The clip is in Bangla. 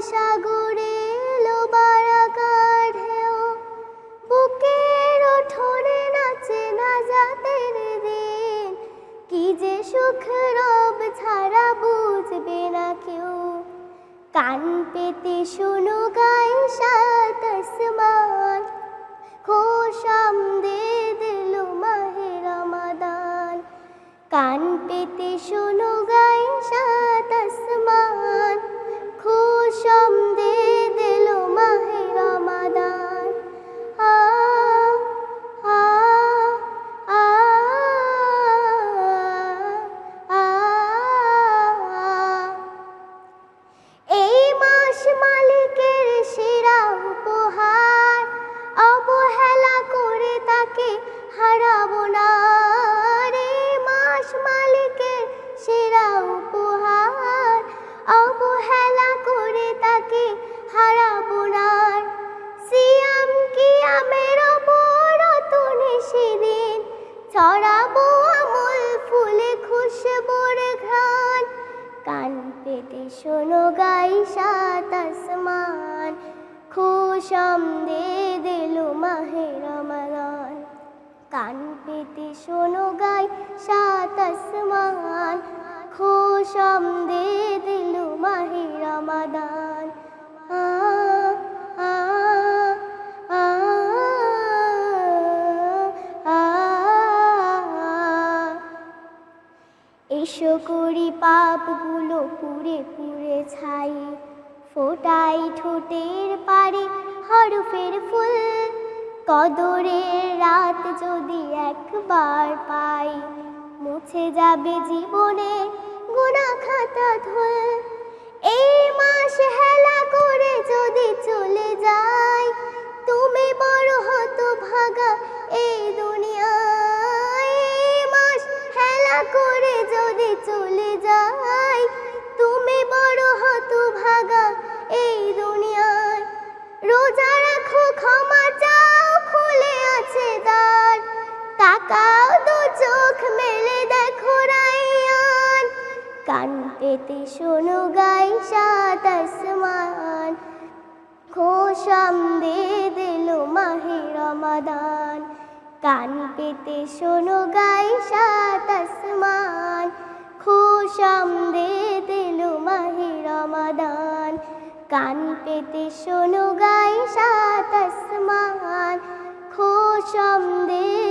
সাগরে এলো বারাকার ঢেউ, বুকের ওঠরে নাচে না জাতের দিন, কি যে সুখ রব ছাড়া বুঝবে না কেউ। কান পেতে শোনো গাই সাত আসমান, খোশামদেদ এলো মাহে রমাদান। কান পেতে শোনো গাই সাত আসমান, খোশামদেদ এলো মাহে রমাদান। আ আ আ আ এই মাস মালিকের সেরা উপহার, অবহেলা করে তাকে হারাবো না। এই মাস মালিকের সেরা উপহার, অবহেলা করে তাকে হারাবো না। সিয়াম কিয়ামের অবরতনে সেদিন ছড়াবো আমল ফুলে খুশবুর ঘ্রাণ। কান পেতে শোনো গাই সাত আসমান, খোশামদেদ এলো মাহে রমাদান। কান পেতে শোনো গাই সাত আসমান, খোশামদেদ এলো মাহে রমাদান। আ আ আ আ এসো করি পাপগুলো পুড়ে পুড়ে ছাই, ফোটাই ঠোঁটের পারে হরফের ফুল। কদরের রাত যদি একবার পাই, মুছে যাবে জীবনে গুনাহ খাতা ধুল। এই মাস হেলা করে যদি চলে যায়, তুমি বড় হতভাগা এই দুনিয়ায়। এই মাস হেলা করে যদি চলে যায়, তুমি বড় হতভাগা এই দুনিয়ায়। রোজা রাখো ক্ষমা চাও খুলে আছে দ্বার, তাকাও দু চোখ মেলে দেখো রাইয়ান। কান পেতে শোনো গাই সাত আসমান, খোশামদেদ এলো মাহে রমাদান। কান পেতে শোনো গাই সাত আসমান, খোশামদেদ এলো মাহে রমাদান। কান পেতে শোনো গাই সাত আসমান, খোশামদেদ